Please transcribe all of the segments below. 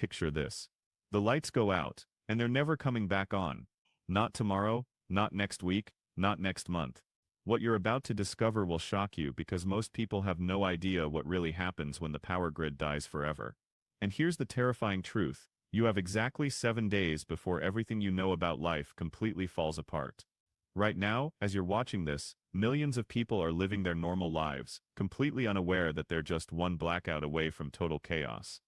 picture this. The lights go out, and they're never coming back on. Not tomorrow, not next week, not next month. What you're about to discover will shock you because most people have no idea what really happens when the power grid dies forever. And here's the terrifying truth. You have exactly 7 days before everything you know about life completely falls apart. Right now, as you're watching this, millions of people are living their normal lives, completely unaware that they're just one blackout away from total chaos.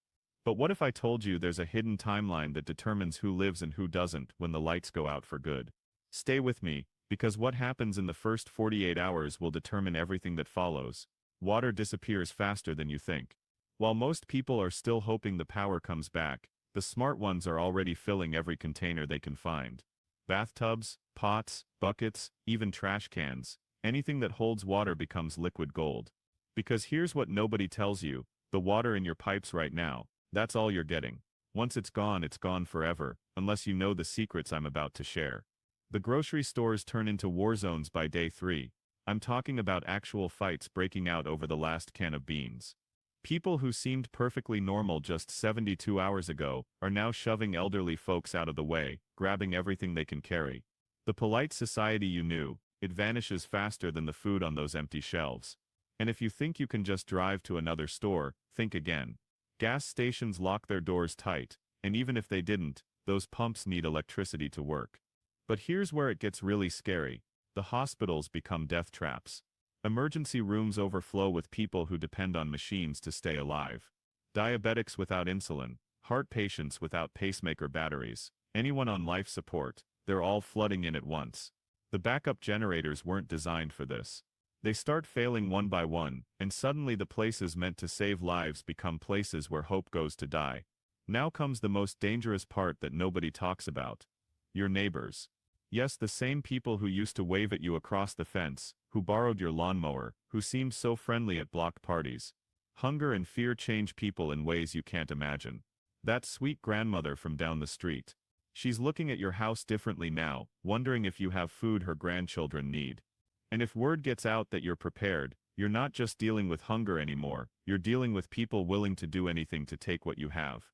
But what if I told you there's a hidden timeline that determines who lives and who doesn't when the lights go out for good? Stay with me, because what happens in the first 48 hours will determine everything that follows. Water disappears faster than you think. While most people are still hoping the power comes back, the smart ones are already filling every container they can find. Bathtubs, pots, buckets, even trash cans. Anything that holds water becomes liquid gold. Because here's what nobody tells you, the water in your pipes right now, that's all you're getting. Once it's gone forever, unless you know the secrets I'm about to share. The grocery stores turn into war zones by day 3. I'm talking about actual fights breaking out over the last can of beans. People who seemed perfectly normal just 72 hours ago are now shoving elderly folks out of the way, grabbing everything they can carry. The polite society you knew, it vanishes faster than the food on those empty shelves. And if you think you can just drive to another store, think again. Gas stations lock their doors tight, and even if they didn't, those pumps need electricity to work. But here's where it gets really scary. The hospitals become death traps. Emergency rooms overflow with people who depend on machines to stay alive. Diabetics without insulin, heart patients without pacemaker batteries, anyone on life support, they're all flooding in at once. The backup generators weren't designed for this. They start failing one by one, and suddenly the places meant to save lives become places where hope goes to die. Now comes the most dangerous part that nobody talks about. Your neighbors. Yes, the same people who used to wave at you across the fence, who borrowed your lawnmower, who seemed so friendly at block parties. Hunger and fear change people in ways you can't imagine. That sweet grandmother from down the street. She's looking at your house differently now, wondering if you have food her grandchildren need. And if word gets out that you're prepared, you're not just dealing with hunger anymore, you're dealing with people willing to do anything to take what you have.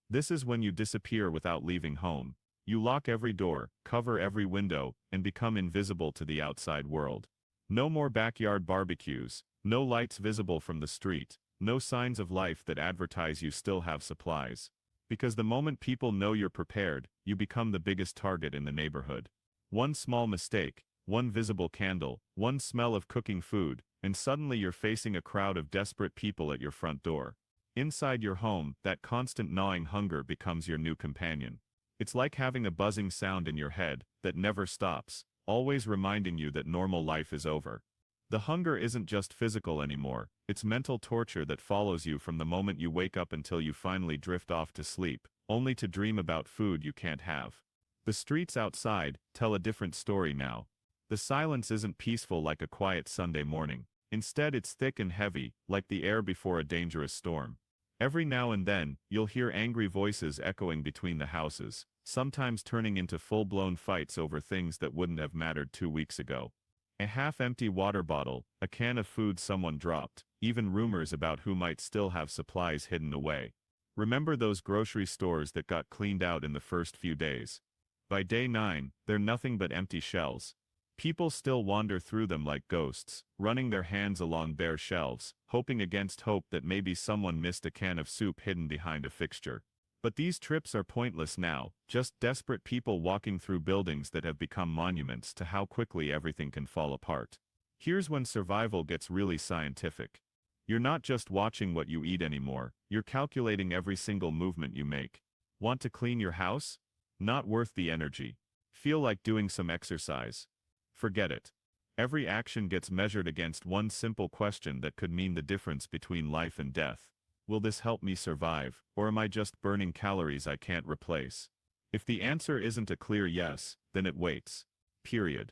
This is when you disappear without leaving home. You lock every door, cover every window, and become invisible to the outside world. No more backyard barbecues, no lights visible from the street, no signs of life that advertise you still have supplies. Because the moment people know you're prepared, you become the biggest target in the neighborhood. One small mistake, one visible candle, one smell of cooking food, and suddenly you're facing a crowd of desperate people at your front door. Inside your home, that constant gnawing hunger becomes your new companion. It's like having a buzzing sound in your head that never stops, always reminding you that normal life is over. The hunger isn't just physical anymore, it's mental torture that follows you from the moment you wake up until you finally drift off to sleep, only to dream about food you can't have. The streets outside tell a different story now. The silence isn't peaceful like a quiet Sunday morning. Instead, it's thick and heavy, like the air before a dangerous storm. Every now and then, you'll hear angry voices echoing between the houses, sometimes turning into full-blown fights over things that wouldn't have mattered 2 weeks ago. A half-empty water bottle, a can of food someone dropped, even rumors about who might still have supplies hidden away. Remember those grocery stores that got cleaned out in the first few days? By day 9, they're nothing but empty shells. People still wander through them like ghosts, running their hands along bare shelves, hoping against hope that maybe someone missed a can of soup hidden behind a fixture. But these trips are pointless now, just desperate people walking through buildings that have become monuments to how quickly everything can fall apart. Here's when survival gets really scientific. You're not just watching what you eat anymore, you're calculating every single movement you make. Want to clean your house? Not worth the energy. Feel like doing some exercise? Forget it. Every action gets measured against one simple question that could mean the difference between life and death. Will this help me survive, or am I just burning calories I can't replace? If the answer isn't a clear yes, then it waits. Period.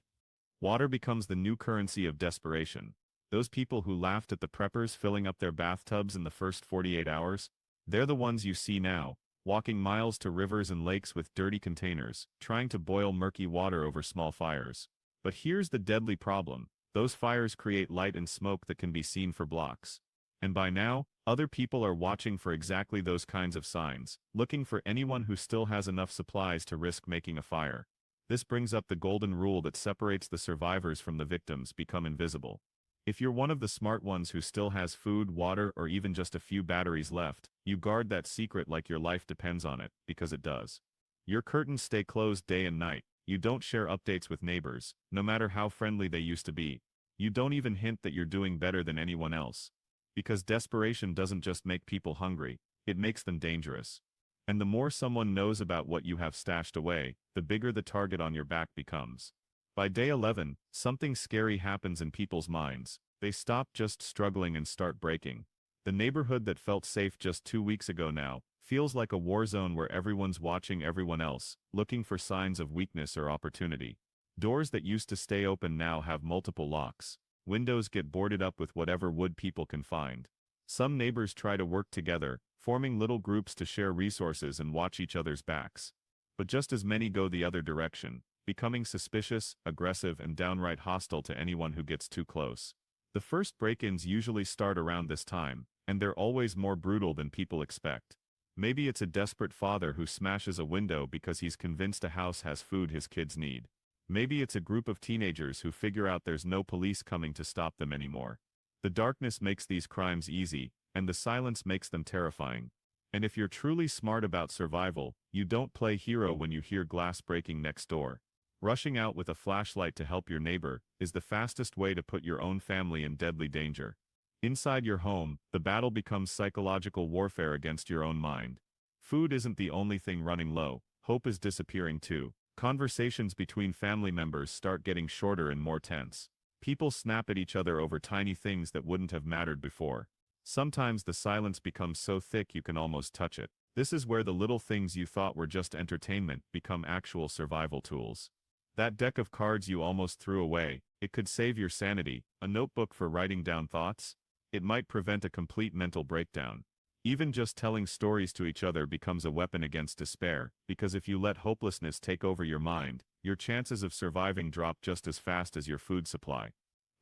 Water becomes the new currency of desperation. Those people who laughed at the preppers filling up their bathtubs in the first 48 hours, they're the ones you see now, walking miles to rivers and lakes with dirty containers, trying to boil murky water over small fires. But here's the deadly problem. Those fires create light and smoke that can be seen for blocks. And by now, other people are watching for exactly those kinds of signs, looking for anyone who still has enough supplies to risk making a fire. This brings up the golden rule that separates the survivors from the victims: become invisible. If you're one of the smart ones who still has food, water, or even just a few batteries left, you guard that secret like your life depends on it, because it does. Your curtains stay closed day and night. You don't share updates with neighbors, no matter how friendly they used to be. You don't even hint that you're doing better than anyone else. Because desperation doesn't just make people hungry, it makes them dangerous. And the more someone knows about what you have stashed away, the bigger the target on your back becomes. By day 11, something scary happens in people's minds. They stop just struggling and start breaking. The neighborhood that felt safe just 2 weeks ago now feels like a war zone where everyone's watching everyone else, looking for signs of weakness or opportunity. Doors that used to stay open now have multiple locks. Windows get boarded up with whatever wood people can find. Some neighbors try to work together, forming little groups to share resources and watch each other's backs. But just as many go the other direction, becoming suspicious, aggressive, and downright hostile to anyone who gets too close. The first break-ins usually start around this time, and they're always more brutal than people expect. Maybe it's a desperate father who smashes a window because he's convinced a house has food his kids need. Maybe it's a group of teenagers who figure out there's no police coming to stop them anymore. The darkness makes these crimes easy, and the silence makes them terrifying. And if you're truly smart about survival, you don't play hero when you hear glass breaking next door. Rushing out with a flashlight to help your neighbor is the fastest way to put your own family in deadly danger. Inside your home, the battle becomes psychological warfare against your own mind. Food isn't the only thing running low, hope is disappearing too. Conversations between family members start getting shorter and more tense. People snap at each other over tiny things that wouldn't have mattered before. Sometimes the silence becomes so thick you can almost touch it. This is where the little things you thought were just entertainment become actual survival tools. That deck of cards you almost threw away, it could save your sanity. A notebook for writing down thoughts? It might prevent a complete mental breakdown. Even just telling stories to each other becomes a weapon against despair, because if you let hopelessness take over your mind, your chances of surviving drop just as fast as your food supply.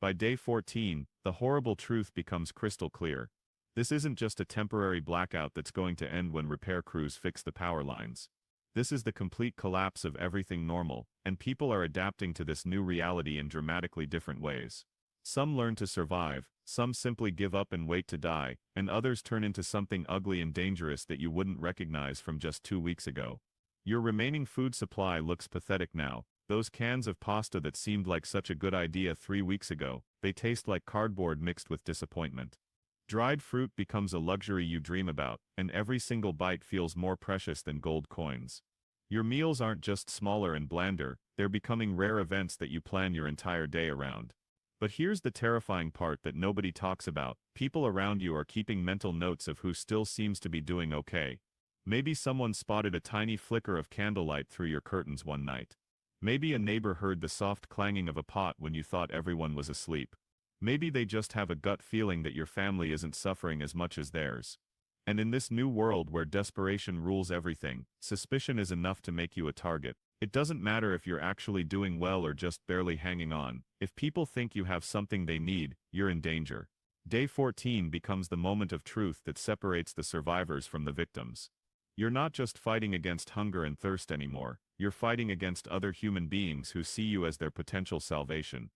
By day 14, the horrible truth becomes crystal clear. This isn't just a temporary blackout that's going to end when repair crews fix the power lines. This is the complete collapse of everything normal, and people are adapting to this new reality in dramatically different ways. Some learn to survive, some simply give up and wait to die, and others turn into something ugly and dangerous that you wouldn't recognize from just 2 weeks ago. Your remaining food supply looks pathetic now. Those cans of pasta that seemed like such a good idea 3 weeks ago, they taste like cardboard mixed with disappointment. Dried fruit becomes a luxury you dream about, and every single bite feels more precious than gold coins. Your meals aren't just smaller and blander, they're becoming rare events that you plan your entire day around. But here's the terrifying part that nobody talks about: people around you are keeping mental notes of who still seems to be doing okay. Maybe someone spotted a tiny flicker of candlelight through your curtains one night. Maybe a neighbor heard the soft clanging of a pot when you thought everyone was asleep. Maybe they just have a gut feeling that your family isn't suffering as much as theirs. And in this new world where desperation rules everything, suspicion is enough to make you a target. It doesn't matter if you're actually doing well or just barely hanging on. If people think you have something they need, you're in danger. Day 14 becomes the moment of truth that separates the survivors from the victims. You're not just fighting against hunger and thirst anymore, you're fighting against other human beings who see you as their potential salvation.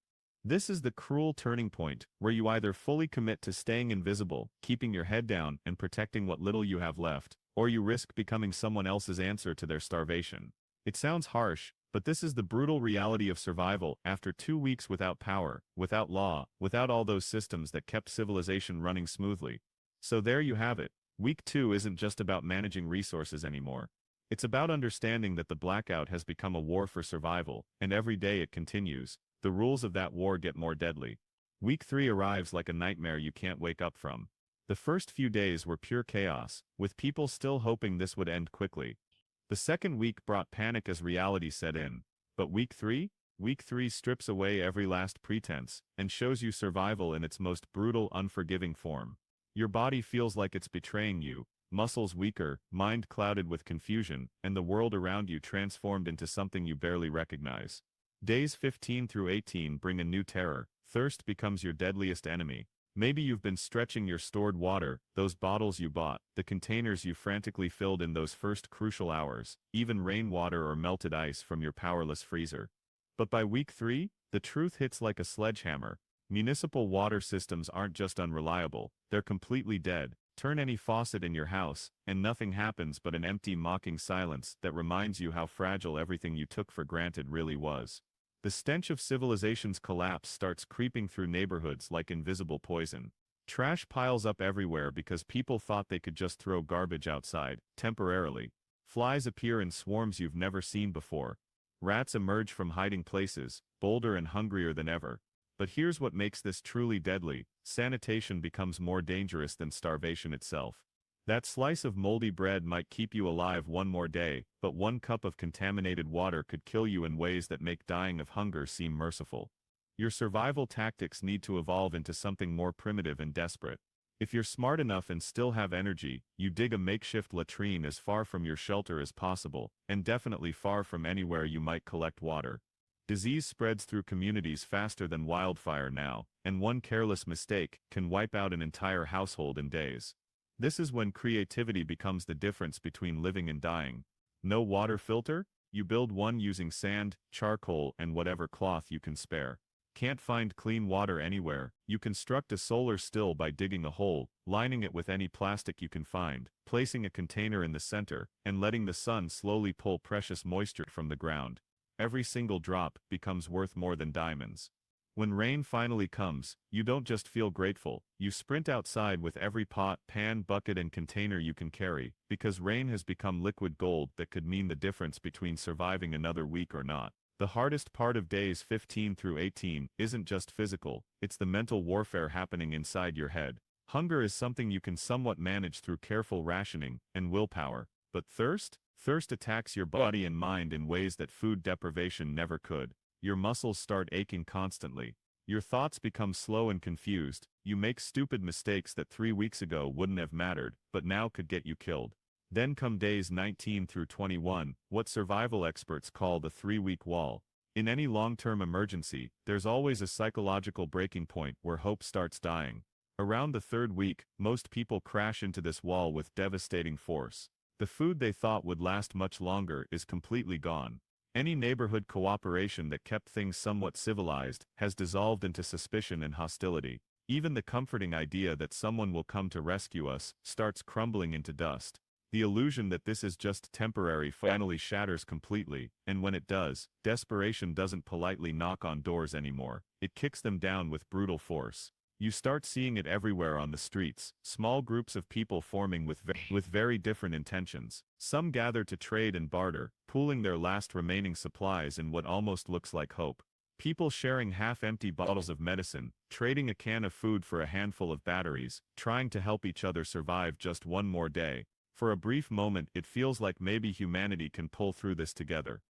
This is the cruel turning point, where you either fully commit to staying invisible, keeping your head down, and protecting what little you have left, or you risk becoming someone else's answer to their starvation. It sounds harsh, but this is the brutal reality of survival after 2 weeks without power, without law, without all those systems that kept civilization running smoothly. So there you have it. Week 2 isn't just about managing resources anymore. It's about understanding that the blackout has become a war for survival, and every day it continues, the rules of that war get more deadly. Week 3 arrives like a nightmare you can't wake up from. The first few days were pure chaos, with people still hoping this would end quickly. The second week brought panic as reality set in. But week 3? Week 3 strips away every last pretense, and shows you survival in its most brutal, unforgiving form. Your body feels like it's betraying you, muscles weaker, mind clouded with confusion, and the world around you transformed into something you barely recognize. Days 15 through 18 bring a new terror. Thirst becomes your deadliest enemy. Maybe you've been stretching your stored water, those bottles you bought, the containers you frantically filled in those first crucial hours, even rainwater or melted ice from your powerless freezer. But by week 3, the truth hits like a sledgehammer. Municipal water systems aren't just unreliable, they're completely dead. Turn any faucet in your house, and nothing happens but an empty mocking silence that reminds you how fragile everything you took for granted really was. The stench of civilization's collapse starts creeping through neighborhoods like invisible poison. Trash piles up everywhere because people thought they could just throw garbage outside, temporarily. Flies appear in swarms you've never seen before. Rats emerge from hiding places, bolder and hungrier than ever. But here's what makes this truly deadly: sanitation becomes more dangerous than starvation itself. That slice of moldy bread might keep you alive one more day, but one cup of contaminated water could kill you in ways that make dying of hunger seem merciful. Your survival tactics need to evolve into something more primitive and desperate. If you're smart enough and still have energy, you dig a makeshift latrine as far from your shelter as possible, and definitely far from anywhere you might collect water. Disease spreads through communities faster than wildfire now, and one careless mistake can wipe out an entire household in days. This is when creativity becomes the difference between living and dying. No water filter? You build one using sand, charcoal, and whatever cloth you can spare. Can't find clean water anywhere? You construct a solar still by digging a hole, lining it with any plastic you can find, placing a container in the center, and letting the sun slowly pull precious moisture from the ground. Every single drop becomes worth more than diamonds. When rain finally comes, you don't just feel grateful, you sprint outside with every pot, pan, bucket, and container you can carry, because rain has become liquid gold that could mean the difference between surviving another week or not. The hardest part of days 15 through 18 isn't just physical, it's the mental warfare happening inside your head. Hunger is something you can somewhat manage through careful rationing and willpower. But thirst? Thirst attacks your body and mind in ways that food deprivation never could. Your muscles start aching constantly. Your thoughts become slow and confused. You make stupid mistakes that 3 weeks ago wouldn't have mattered, but now could get you killed. Then come days 19 through 21, what survival experts call the 3-week wall. In any long-term emergency, there's always a psychological breaking point where hope starts dying. Around the 3rd week, most people crash into this wall with devastating force. The food they thought would last much longer is completely gone. Any neighborhood cooperation that kept things somewhat civilized has dissolved into suspicion and hostility. Even the comforting idea that someone will come to rescue us starts crumbling into dust. The illusion that this is just temporary finally shatters completely, and when it does, desperation doesn't politely knock on doors anymore. It kicks them down with brutal force. You start seeing it everywhere on the streets, small groups of people forming with very different intentions. Some gather to trade and barter, pooling their last remaining supplies in what almost looks like hope. People sharing half-empty bottles of medicine, trading a can of food for a handful of batteries, trying to help each other survive just one more day. For a brief moment it feels like maybe humanity can pull through this together.